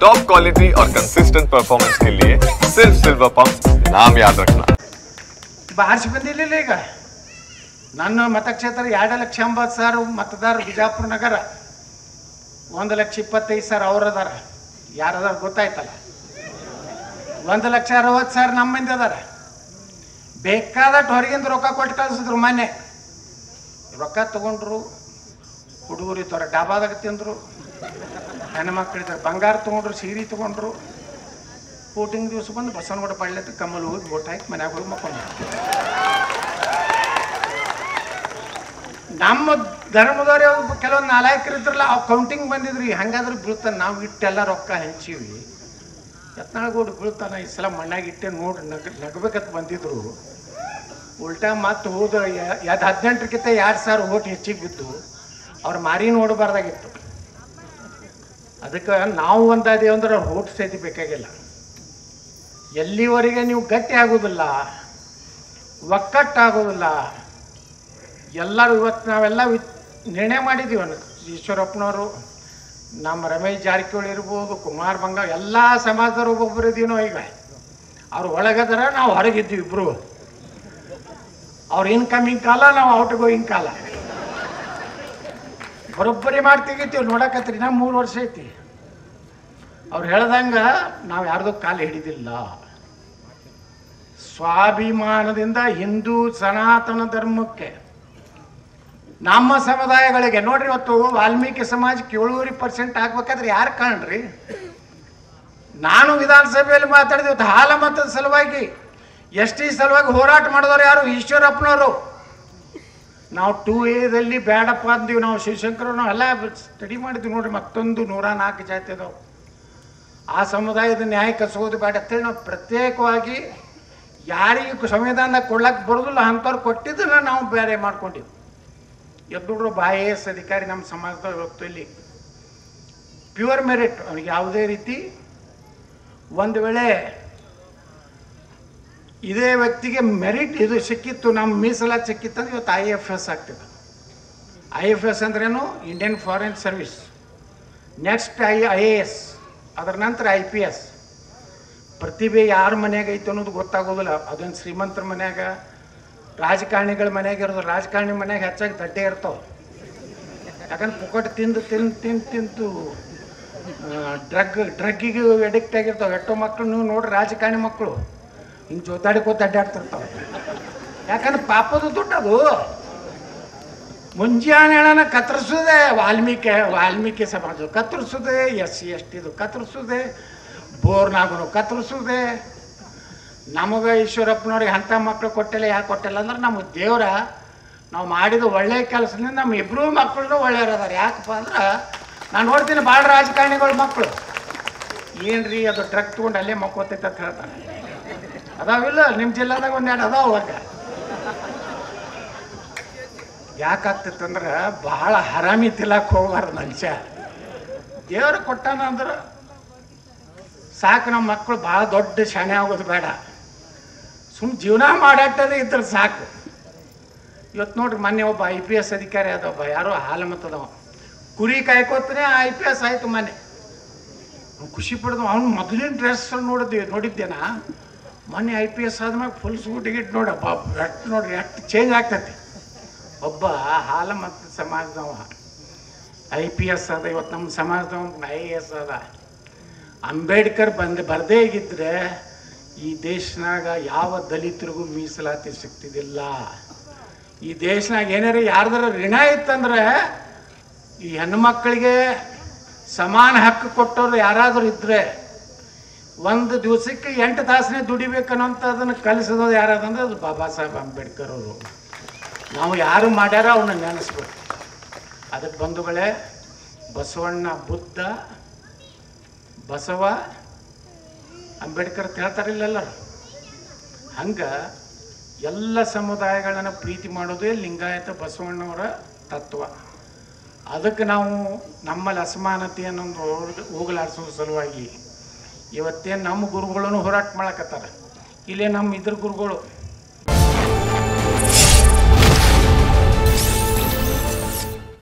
Top quality और consistent performance के लिए सिर्फ सिल्वर पंप नाम याद रखना। ಬಾರಿಸಿ ಬಂದಿಲ್ಲ ಈಗ ನನ್ನ ಮತಕ್ಷೇತ್ರ 2,80,000 ಮತದಾರರು ಬಿಜಾಪುರ ನಗರ 1,25,000 ಅವರದಾರ ಯಾರದಾರ ಗೊತ್ತಾಯ್ತಲ್ಲ 1,60,000 ನಮ್ಮ ಮಂದಿ ಅದಾರ ಬೇಕಾದಟ್ಟು ಹೊರಗಿಂದ ರೊಕ್ಕ ಕೊಟ್ಟು ಕಳಿಸಿದ್ರು ಮೊನ್ನೆ ರೊಕ್ಕ ತಗೊಂಡ್ರು ಹುಡುಗರು ಇದ್ದವ್ರ ಡಾಬಾದಾಗ ತಿಂದರು ಹೆಣ್ಮಕ್ಳಿದ್ದಾರೆ ಬಂಗಾರ ತೊಗೊಂಡ್ರು ಸೀರೆ ತೊಗೊಂಡ್ರು ವೋಟಿಂಗ್ ದಿವಸ ಬಂದು ಬಸವನಗುಡ ಪಳ್ಳೆತ್ತ ಕಮ್ಮಲ್ ಹೋಗಿ ವೋಟ್ ಹಾಕಿ ಮನ್ಯಾಗ ಹೋಗಿ ಮಕ್ಕೊಂಡು ನಮ್ಮ ಧರ್ಮದವ್ರೆ ಕೆಲವೊಂದು ನಾಲಾಯಕರು ಇದ್ರಲ್ಲ ಅವು ಕೌಂಟಿಂಗ್ ಬಂದಿದ್ರಿ ಹಂಗಾದ್ರೆ ಬೀಳ್ತಾನೆ ನಾವು ಇಟ್ಟೆಲ್ಲ ರೊಕ್ಕ ಹಂಚೀವಿ ಯತ್ನಾಳಗೌಡ ಬೀಳ್ತಾನೆ ಈ ಸಲ ಮಣ್ಣಾಗ ಇಟ್ಟೆ ನೋಡಿ ನಗಬೇಕಂತ ಬಂದಿದ್ರು ಉಲ್ಟಾ ಮತ್ತೆ ಹೋದ 18ಕ್ಕಿಂತ 2,000 ವೋಟ್ ಹೆಚ್ಚಿಗೆ ಬಿದ್ದು ಅವ್ರು ಮಾರಿ ನೋಡಬಾರ್ದಾಗಿತ್ತು ಅದಕ್ಕೆ ನಾವು ಒಂದಾದೇವು ಅಂದ್ರೆ ಅವ್ರು ವೋಟ್ ಸಹಿತ ಬೇಕಾಗಿಲ್ಲ ಎಲ್ಲಿವರೆಗೆ ನೀವು ಗಟ್ಟಿ ಆಗೋದಿಲ್ಲ ಒಕ್ಕಟ್ಟಾಗೋದಿಲ್ಲ ಎಲ್ಲರೂ ಇವತ್ತು ನಾವೆಲ್ಲ ನಿರ್ಣಯ ಮಾಡಿದ್ದೀವಿ ಈಶ್ವರಪ್ಪನವರು ನಮ್ಮ ರಮೇಶ್ ಜಾರಕಿಹೊಳಿ ಇರ್ಬೋದು ಕುಮಾರ್ ಬಂಗ ಎಲ್ಲ ಸಮಾಜದವ್ರು ಒಬ್ಬೊಬ್ಬರು ಇದ್ದೀನೋ ಈಗ ಅವ್ರು ಒಳಗದಾರ ನಾವು ಹೊರಗಿದ್ದೀವಿ ಇಬ್ಬರು ಅವ್ರು ಇನ್ಕಮಿಂಗ್ ಕಾಲ ನಾವು ಔಟ್ ಗೋಯಿಂಗ್ ಕಾಲ ಬರೋಬ್ಬರಿ ಮಾಡ್ತೀಗಿತ್ತೀವಿ ನೋಡಕತ್ರಿ ನಾ 3 ವರ್ಷ ಐತಿ ಅವ್ರು ಹೇಳ್ದಂಗ ನಾವು ಯಾರ್ದೋ ಕಾಲು ಹಿಡಿದಿಲ್ಲ ಸ್ವಾಭಿಮಾನದಿಂದ ಹಿಂದೂ ಸನಾತನ ಧರ್ಮಕ್ಕೆ ನಮ್ಮ ಸಮುದಾಯಗಳಿಗೆ ನೋಡ್ರಿ ಇವತ್ತು ವಾಲ್ಮೀಕಿ ಸಮಾಜಕ್ಕೆ 7% ಆಗ್ಬೇಕಾದ್ರೆ ಯಾರು ಕಾಣ್ರಿ ನಾನು ವಿಧಾನಸಭೆಯಲ್ಲಿ ಮಾತಾಡಿದೆ ಇವತ್ತು ಹಾಲ ಮತದ ಸಲುವಾಗಿ ST ಸಲುವಾಗಿ ಹೋರಾಟ ಮಾಡಿದವರು ಯಾರು ಈಶ್ವರಪ್ಪನವರು ನಾವು 2A ಬೇಡಪ್ಪ ಅಂದೀವಿ ನಾವು ಶಿವಶಂಕರ ನಾವು ಎಲ್ಲ ಸ್ಟಡಿ ಮಾಡಿದ್ವಿ ನೋಡ್ರಿ ಮತ್ತೊಂದು 104 ಜಾತಿ ಅದಾವೆ ಆ ಸಮುದಾಯದ ನ್ಯಾಯ ಕಸೋದು ಬೇಡ ಅಂತೇಳಿ ನಾವು ಪ್ರತ್ಯೇಕವಾಗಿ ಯಾರಿಗೂ ಸಂವಿಧಾನದಾಗ ಕೊಡ್ಲಕ್ಕೆ ಬರೋದಿಲ್ಲ ಅಂಥವ್ರು ಕೊಟ್ಟಿದ್ದನ್ನ ನಾವು ಬೇರೆ ಮಾಡ್ಕೊಂಡಿವಿ ಎದ್ದೋಡ್ರು IAS ಅಧಿಕಾರಿ ನಮ್ಮ ಸಮಾಜದವ್ರು ಇವತ್ತು ಇಲ್ಲಿ ಪ್ಯೂರ್ ಮೆರಿಟ್ ಅವ್ನಿಗೆ ಯಾವುದೇ ರೀತಿ ಒಂದು ವೇಳೆ ಇದೇ ವ್ಯಕ್ತಿಗೆ ಮೆರಿಟ್ ಇದು ಸಿಕ್ಕಿತ್ತು ನಮ್ಮ ಮೀಸಲಾತಿ ಸಿಕ್ಕಿತ್ತಂದ್ರೆ ಇವತ್ತು IFS ಆಗ್ತದೆ IFS ಅಂದ್ರೇನು Indian foreign service next IAS ಅದರ ನಂತರ IPS ಪ್ರತಿಭೆ ಯಾರ ಮನ್ಯಾಗ ಐತೆ ಅನ್ನೋದು ಗೊತ್ತಾಗೋದಿಲ್ಲ ಅದೊಂದು ಶ್ರೀಮಂತರ ಮನ್ಯಾಗ ರಾಜಕಾರಣಿಗಳ ಮನ್ಯಾಗ ಇರೋದು ರಾಜಕಾರಣಿ ಮನ್ಯಾಗ ಹೆಚ್ಚಾಗಿ ದಡ್ಡೆ ಇರ್ತಾವೆ ಯಾಕಂದ್ರೆ ಪುಕ್ಕಟ್ಟು ತಿಂದು ಡ್ರಗ್ಗಿಗೆ ಅಡಿಕ್ಟ್ ಆಗಿರ್ತಾವೆ ಎಷ್ಟೋ ಮಕ್ಕಳು ನೀವು ನೋಡ್ರಿ ರಾಜಕಾರಣಿ ಮಕ್ಕಳು ಹಿಂಗೆ ಜೋತಾಡಿಕೋತ ಅಡ್ಡಾಡ್ತಿರ್ತಾವೆ ಯಾಕಂದ್ರೆ ಪಾಪದ ದುಡ್ಡು ಅದು ಮುಂಜಾನೆ ಹೇಳೋಣ ಕತ್ತರಿಸೋದೆ ವಾಲ್ಮೀಕಿ ಸಮಾಜ ಕತ್ತರಿಸೋದೆ SC ST ಕತ್ತರಿಸೋದೆ ಬೋರ್ನಾಗೂ ಕತ್ತರಿಸೋದೆ ನಮಗೆ ಈಶ್ವರಪ್ಪನವ್ರಿಗೆ ಅಂಥ ಮಕ್ಕಳು ಕೊಟ್ಟಿಲ್ಲ ಯಾಕೆ ಕೊಟ್ಟಿಲ್ಲ ಅಂದ್ರೆ ನಮಗೆ ದೇವ್ರ ನಾವು ಮಾಡಿದ ಒಳ್ಳೆಯ ಕೆಲಸದಿಂದ ನಮ್ಮ ಇಬ್ಬರೂ ಮಕ್ಕಳು ಒಳ್ಳೆಯವ್ರದಾರೆ ಯಾಕಪ್ಪ ಅಂದ್ರೆ ನಾನು ನೋಡ್ತೀನಿ ಭಾಳ ರಾಜಕಾರಣಿಗಳ ಮಕ್ಕಳು ಏನ್ರಿ ಅದು ಡ್ರಗ್ ತೊಗೊಂಡು ಅಲ್ಲೇ ಮಕ್ಕೋತೈತೆ ಅಂತ ಹೇಳ್ತಾರೆ ಅದಾವಿಲ್ಲ ನಿಮ್ಮ ಜಿಲ್ಲಾದಾಗ ಒಂದೆರಡು ಅದಾವ ಅವಾಗ ಯಾಕಾಗ್ತಿತ್ತಂದ್ರೆ ಬಹಳ ಹರಾಮಿ ತಿಲ್ಲಕ್ಕೆ ಹೋಗ್ಬಾರ್ದು ಮನುಷ್ಯ ದೇವ್ರು ಕೊಟ್ಟಾನ ಅಂದ್ರೆ ಸಾಕು ನಮ್ಮ ಮಕ್ಕಳು ಭಾಳ ದೊಡ್ಡ ಶಾಣೆ ಆಗೋದು ಬೇಡ ಸುಮ್ಮನೆ ಜೀವನ ಮಾಡಾಟದೇ ಇದ್ರೆ ಸಾಕು ಇವತ್ತು ನೋಡ್ರಿ ಮೊನ್ನೆ ಒಬ್ಬ IPS ಅಧಿಕಾರಿ ಅದೊಬ್ಬ ಯಾರೋ ಹಾಲಮತ್ತದವ ಕುರಿ ಕಾಯ್ಕೋತಾನೆ IPS ಆಯಿತು ಮೊನ್ನೆ ಅವ್ನು ಖುಷಿ ಪಡೆದು ಅವ್ನು ಮೊದಲಿನ ಡ್ರೆಸ್ ನೋಡಿದ್ದೇನಾ ಮೊನ್ನೆ IPS ಆದ್ಮೇಲೆ ಫುಲ್ ಸೂಟ್ ಗಿಟ್ ನೋಡಪ್ಪ ಎಷ್ಟು ನೋಡ್ರಿ ಎಷ್ಟು ಚೇಂಜ್ ಆಗ್ತೈತಿ ಒಬ್ಬ ಹಾಲಮತ್ತ ಸಮಾಜದವ IPS ಅದ ಇವತ್ತು ನಮ್ಮ ಸಮಾಜದವ IAS ಅದ ಅಂಬೇಡ್ಕರ್ ಬರದೇ ಆಗಿದ್ರೆ ಈ ದೇಶನಾಗ ಯಾವ ದಲಿತರಿಗೂ ಮೀಸಲಾತಿ ಸಿಗ್ತಿದ್ದಿಲ್ಲ ಈ ದೇಶನಾಗ ಏನಾರ ಯಾರ್ದಾರ ಋಣ ಇತ್ತಂದ್ರೆ ಈ ಹೆಣ್ಮಕ್ಳಿಗೆ ಸಮಾನ ಹಕ್ಕು ಕೊಟ್ಟವ್ರು ಯಾರಾದರೂ ಇದ್ರೆ ಒಂದು ದಿವಸಕ್ಕೆ 8 ತಾಸನೇ ದುಡಿಬೇಕನ್ನೋಂಥದನ್ನು ಕಲಿಸೋದು ಯಾರಾದಂದ್ರೆ ಅದು ಬಾಬಾ ಸಾಹೇಬ್ ಅಂಬೇಡ್ಕರ್ ಅವರು ನಾವು ಯಾರು ಮಾಡ್ಯಾರ ಅವನ್ನ ನೆನೆಸ್ಬೇಕು ಅದಕ್ಕೆ ಬಂಧುಗಳೇ ಬಸವಣ್ಣ ಬುದ್ಧ ಬಸವ ಅಂಬೇಡ್ಕರ್ ಹೇಳ್ತಾರಿಲ್ಲ ಎಲ್ಲರೂ ಹಂಗೆ ಎಲ್ಲ ಸಮುದಾಯಗಳನ್ನು ಪ್ರೀತಿ ಮಾಡೋದೇ ಲಿಂಗಾಯತ ಬಸವಣ್ಣವರ ತತ್ವ ಅದಕ್ಕೆ ನಾವು ನಮ್ಮಲ್ಲಿ ಅಸಮಾನತೆಯನ್ನು ಹೋಗಲಾಡಿಸೋ ಸಲುವಾಗಿ ಇವತ್ತೇನು ನಮ್ಮ ಗುರುಗಳನ್ನು ಹೋರಾಟ ಮಾಡಕತ್ತಾರೆ ಇಲ್ಲೇ ನಮ್ಮ ಇದ್ರ ಗುರುಗಳು